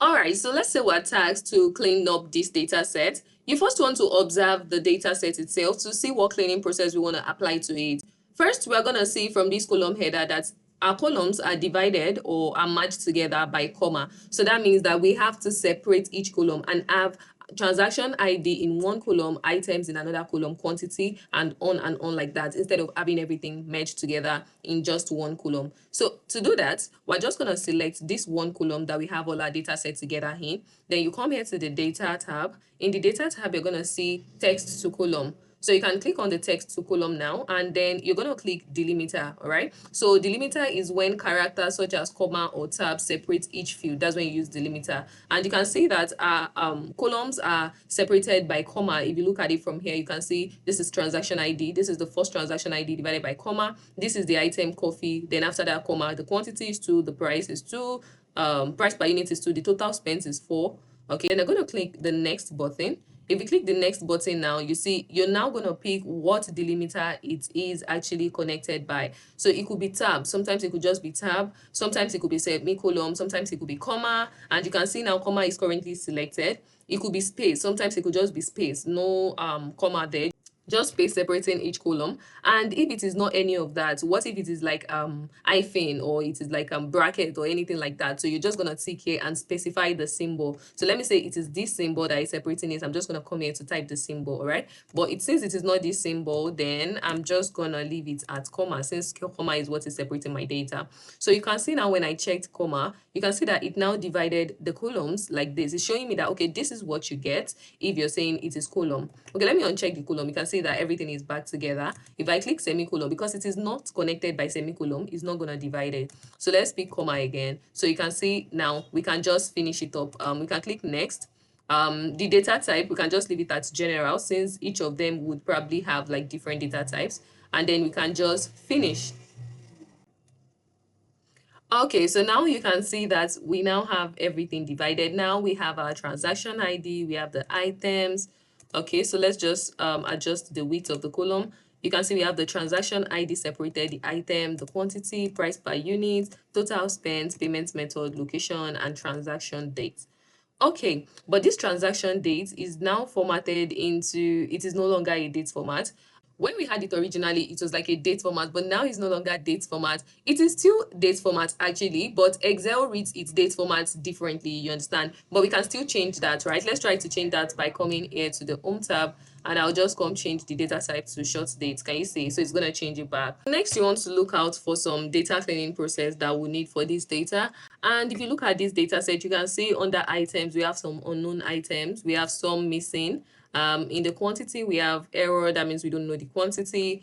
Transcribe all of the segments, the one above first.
All right, so let's say we're tasked to clean up this data set. You first want to observe the data set itself to see what cleaning process we want to apply to it. First, we're going to see from this column header that our columns are divided or are matched together by comma. So that means that we have to separate each column and have transaction ID in one column, items in another column, quantity, and on like that, instead of having everything merged together in just one column. So to do that, we're just going to select this one column that we have all our data set together in. Then you come here to the data tab. In the data tab, you're going to see text to column. So you can click on the text to column now, and then you're going to click delimiter. All right, so delimiter is when characters such as comma or tab separate each field. That's when you use delimiter. And you can see that our columns are separated by comma. If you look at it from here, you can see this is transaction ID. This is the first transaction ID divided by comma. This is the item coffee. Then after that comma, the quantity is 2, the price is 2, price per unit is 2, the total spent is 4. Okay, then I'm going to click the next button. If you click the next button now, you see you're now going to pick what delimiter it is actually connected by. So it could be tab, sometimes it could just be tab, sometimes it could be semicolon, sometimes it could be comma, and you can see now comma is currently selected. It could be space, sometimes it could just be space, no comma there, just space separating each column. And if it is not any of that, what if it is like hyphen, or it is like bracket or anything like that? So you're just gonna tick here and specify the symbol. So let me say it is this symbol that is separating it. I'm just gonna come here to type the symbol, all right? But since it is not this symbol, then I'm just gonna leave it at comma, since comma is what is separating my data. So you can see now when I checked comma, you can see that it now divided the columns like this. It's showing me that, okay, this is what you get if you're saying it is column. Okay, let me uncheck the column. You can see that everything is back together. If I click semicolon, because it is not connected by semicolon, it's not going to divide it. So let's pick comma again. So you can see now we can just finish it up. We can click next. The data type, we can just leave it at general, since each of them would probably have like different data types. And then we can just finish. Okay, so now you can see that we now have everything divided. Now we have our transaction ID, we have the items. Okay, so let's just adjust the width of the column. You can see we have the transaction ID separated, the item, the quantity, price per unit, total spent, payment method, location, and transaction date. Okay, but this transaction date is now formatted into, it is no longer a date format. When we had it originally, it was like a date format, but now it's no longer date format. It is still date format actually, but Excel reads its date format differently, you understand? But we can still change that, right? Let's try to change that by coming here to the home tab, and I'll just come change the data type to short date. Can you see? So it's going to change it back. Next, you want to look out for some data cleaning process that we need for this data. And if you look at this data set, you can see under items, we have some unknown items. We have some missing. In the quantity, we have error. That means we don't know the quantity.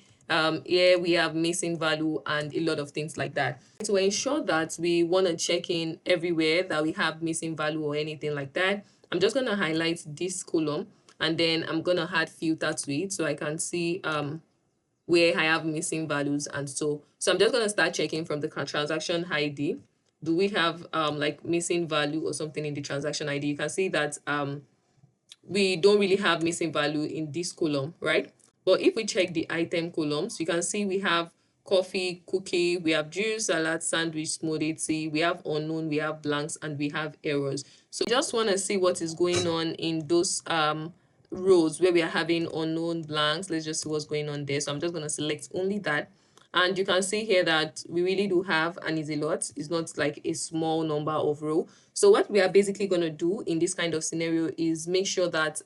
Here we have missing value and a lot of things like that. To ensure that we want to check in everywhere that we have missing value or anything like that, I'm just going to highlight this column, and then I'm going to add filter to it so I can see where I have missing values. And so I'm just going to start checking from the transaction ID. Do we have like missing value or something in the transaction ID? You can see that we don't really have missing value in this column, right? But if we check the item columns, you can see we have coffee, cookie, we have juice, salad, sandwich, smoothie, tea, we have unknown, we have blanks, and we have errors. So we just want to see what is going on in those rows where we are having unknown, blanks. Let's just see what's going on there. So I'm just going to select only that. And you can see here that we really do have, and is a lot. It's not like a small number of row. So what we are basically going to do in this kind of scenario is make sure that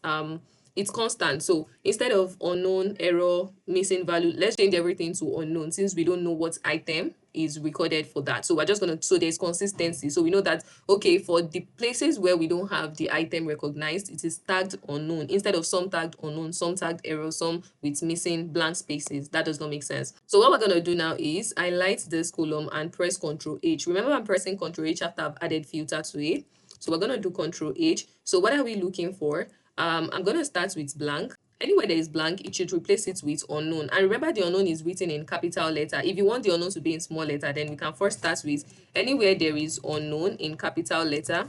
it's constant. So instead of unknown, error, missing value, let's change everything to unknown, since we don't know what item is recorded for that. So we're just going to, so there's consistency. So we know that, okay, for the places where we don't have the item recognized, it is tagged unknown instead of some tagged unknown, some tagged error, some with missing blank spaces. That does not make sense. So what we're going to do now is highlight this column and press Ctrl H. Remember, I'm pressing Ctrl H after I've added filter to it. So we're going to do Ctrl H. So what are we looking for? I'm going to start with blank. Anywhere there is blank, it should replace it with unknown. And remember, the unknown is written in capital letter. If you want the unknown to be in small letter, then we can first start with anywhere there is unknown in capital letter,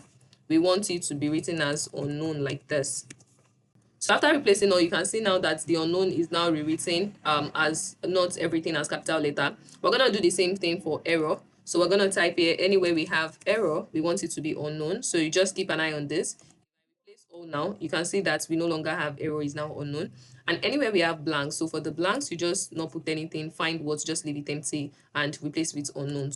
we want it to be written as unknown like this. So after replacing all, you can see now that the unknown is now rewritten as not everything as capital letter. We're going to do the same thing for error. So we're going to type here, anywhere we have error, we want it to be unknown. So you just keep an eye on this. Replace all now. You can see that we no longer have error is now unknown. And anywhere we have blanks, so for the blanks, you just not put anything, find what, just leave it empty and replace with unknown.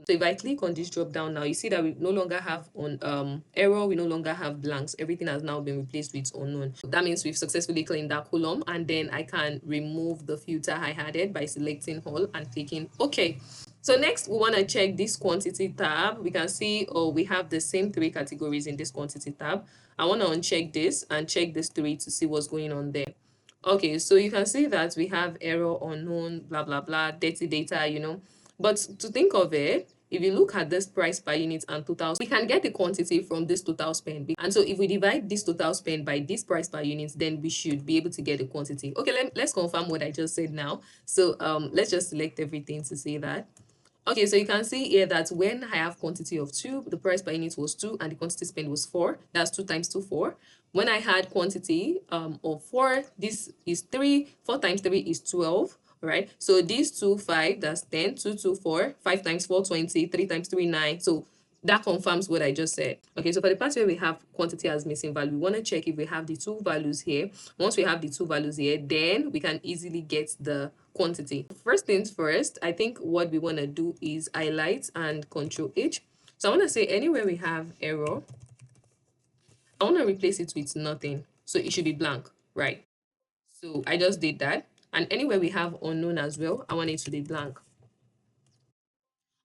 So if I click on this drop down now, you see that we no longer have on error, we no longer have blanks. Everything has now been replaced with unknown. That means we've successfully cleaned that column, and then I can remove the filter I added by selecting all and clicking OK. So next we want to check this quantity tab. We can see we have the same 3 categories in this quantity tab. I want to uncheck this and check this 3 to see what's going on there. Okay, so you can see that we have error, unknown, blah blah blah, dirty data. But to think of it, if you look at this price per unit and total, we can get the quantity from this total spend. And so if we divide this total spend by this price per unit, then we should be able to get the quantity. Okay, let's confirm what I just said now. So let's just select everything to say that. Okay, so you can see here that when I have quantity of 2, the price per unit was 2 and the quantity spent was 4. That's 2 times 2, 4. When I had quantity of 4, this is 3. 4 times 3 is 12. Right? So these 2, 5, that's 10. 2, 2, 4. 5 times 4, 20. 3 times 3, 9. So that confirms what I just said. Okay, so for the part where we have quantity as missing value, we want to check if we have the 2 values here. Once we have the 2 values here, then we can easily get the quantity. First things first, I think what we want to do is highlight and Control H. So I want to say anywhere we have error, I want to replace it with nothing. So it should be blank, right? So I just did that. And anywhere we have unknown as well, I want it to be blank.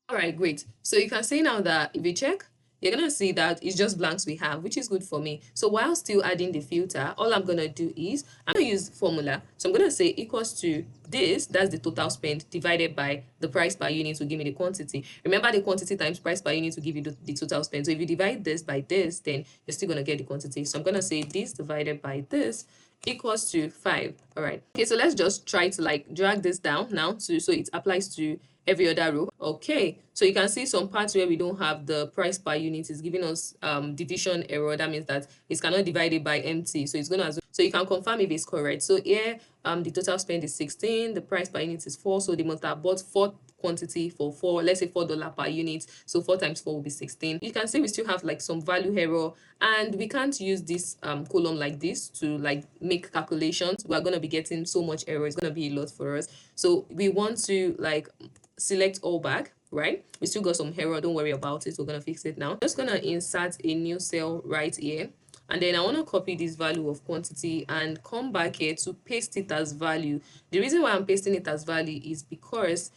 All right, great. So you can see now that if you check, you're going to see that it's just blanks we have, which is good for me. So while still adding the filter, all I'm going to do is I'm going to use formula. So I'm going to say equals to this, that's the total spend, divided by the price per unit to give me the quantity. Remember, the quantity times price per unit to give you the total spend. So if you divide this by this, then you're still going to get the quantity. So I'm going to say this divided by this equals to 5. All right. Okay, so let's just try to like drag this down now so it applies to every other row. Okay, so you can see some parts where we don't have the price per unit is giving us division error. That means that it cannot divide it by empty, so it's going to assume, so you can confirm if it's correct. So here the total spend is 16, the price per unit is 4, so they must have bought 4 quantity for 4, let's say $4 per unit, so 4 times 4 will be 16. You can see we still have like some value error, and we can't use this column like this to like make calculations. We're going to be getting so much error, it's going to be a lot for us. So we want to like select all back, right? We still got some error, don't worry about it, we're going to fix it now. I'm just going to insert a new cell right here, and then I want to copy this value of quantity and come back here to paste it as value. The reason why I'm pasting it as value is because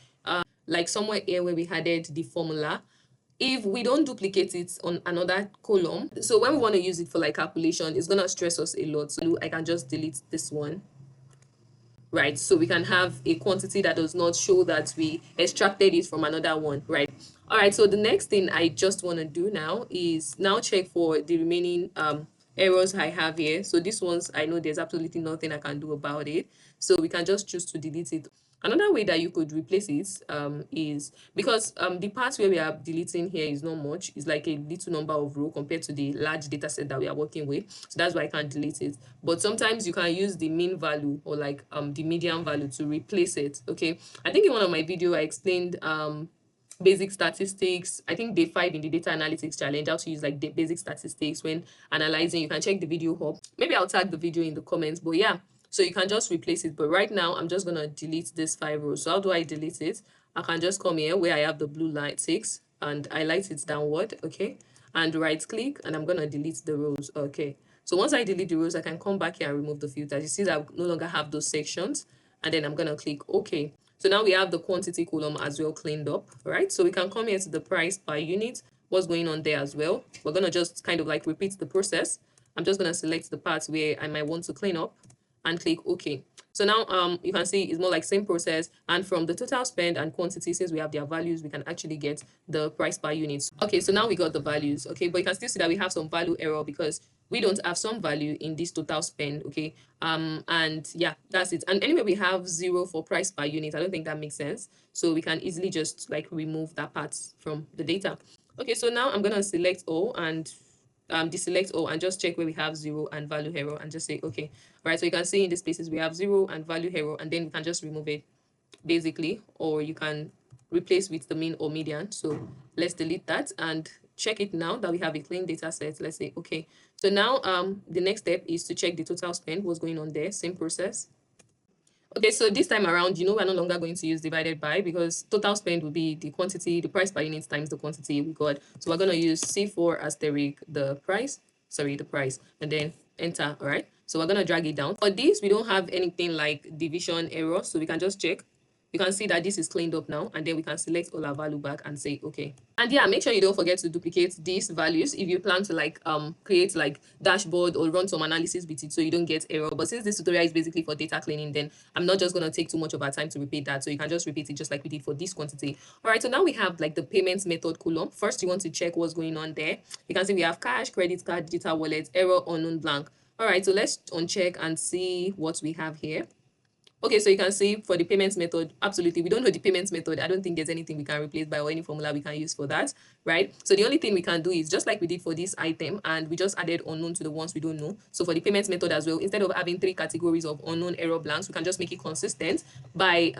like somewhere here where we added the formula, if we don't duplicate it on another column, so when we want to use it for like calculation, it's going to stress us a lot. So I can just delete this one, right? So we can have a quantity that does not show that we extracted it from another one, right? All right, so the next thing I just want to do now is now check for the remaining errors I have here. So these ones, I know there's absolutely nothing I can do about it, so we can just choose to delete it. Another way that you could replace it is because the part where we are deleting here is not much. It's like a little number of row compared to the large data set that we are working with. So that's why I can't delete it. But sometimes you can use the mean value or like the median value to replace it. Okay. I think in one of my video I explained basic statistics. I think day 5 in the data analytics challenge, how to use like the basic statistics when analyzing. You can check the video up. Maybe I'll tag the video in the comments, but yeah, so you can just replace it. But right now I'm just gonna delete this 5 rows. So how do I delete it? I can just come here where I have the blue line 6 and highlight it downward, okay, and right click, and I'm gonna delete the rows. Okay, so once I delete the rows, I can come back here and remove the filters. You see that I no longer have those sections, and then I'm gonna click OK. So now we have the quantity column as well cleaned up, right? So we can come here to the price per unit, what's going on there as well. We're gonna just kind of like repeat the process. I'm just gonna select the parts where I might want to clean up and click OK. So now you can see it's more like same process, and from the total spend and quantity, since we have their values, we can actually get the price per unit. Okay, so now we got the values, okay, but you can still see that we have some value error because we don't have some value in this total spend, okay, and yeah, that's it. And anyway, we have 0 for price per unit. I don't think that makes sense, so we can easily just like remove that part from the data. Okay, so now I'm gonna select all and deselect all and just check where we have 0 and value error and just say okay. All right, so you can see in these places we have 0 and value error, and then we can just remove it basically, or you can replace with the mean or median. So let's delete that and check it now that we have a clean data set. Let's say, okay. So now the next step is to check the total spend, what's going on there, same process. Okay, so this time around, we're no longer going to use divided by, because total spend will be the quantity, the price per unit times the quantity we got. So we're going to use C4 asterisk the price, and then enter, all right? So we're going to drag it down. For this, we don't have anything like division error, so we can just check. You can see that this is cleaned up now, and then we can select all our value back and say okay. And yeah, make sure you don't forget to duplicate these values if you plan to like create like dashboard or run some analysis with it, so you don't get error. But since this tutorial is basically for data cleaning, then I'm not just going to take too much of our time to repeat that, so you can just repeat it just like we did for this quantity. All right, so now we have like the payments method column. First, you want to check what's going on there. You can see we have cash, credit card, digital wallet, error, unknown, blank. All right, so let's uncheck and see what we have here. Okay, so you can see for the payments method, absolutely, we don't know the payments method. I don't think there's anything we can replace by or any formula we can use for that, right? So the only thing we can do is just like we did for this item, and we just added unknown to the ones we don't know. So for the payments method as well, instead of having 3 categories of unknown, error, blanks, we can just make it consistent by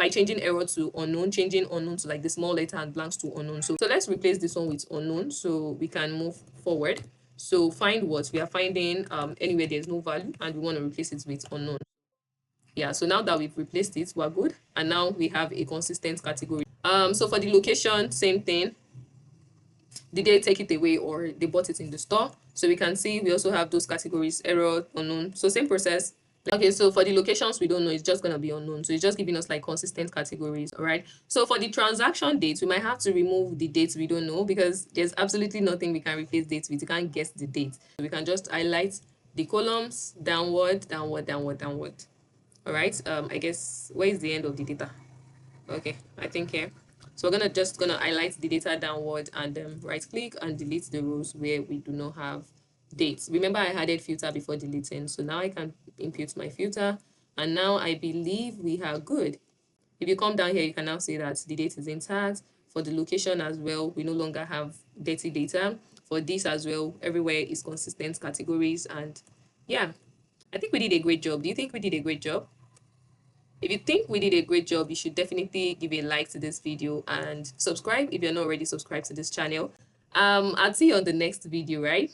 changing error to unknown, changing unknown to like the small letter and blanks to unknown. So let's replace this one with unknown so we can move forward. So find what we are finding anywhere there's no value, and we want to replace it with unknown. Yeah, so now that we've replaced it, we're good, and now we have a consistent category. So for the location, same thing. Did they take it away or they bought it in the store? So we can see we also have those categories: error, unknown. So same process. Okay, so for the locations we don't know, it's just going to be unknown. So it's just giving us like consistent categories. All right, so for the transaction dates, we might have to remove the dates we don't know, because there's absolutely nothing we can replace dates with. You can't guess the date. So we can just highlight the columns downward, downward, downward, downward. All right, I guess where is the end of the data? Okay, I think here. So we're gonna highlight the data downward and right click and delete the rows where we do not have dates. Remember, I added filter before deleting, so now I can input my filter, and now I believe we are good. If you come down here, you can now see that the date is intact. For the location as well, we no longer have dirty data. For this as well, everywhere is consistent categories, and yeah, I think we did a great job. Do you think we did a great job? If you think we did a great job, you should definitely give a like to this video and subscribe if you're not already subscribed to this channel. I'll see you on the next video, right?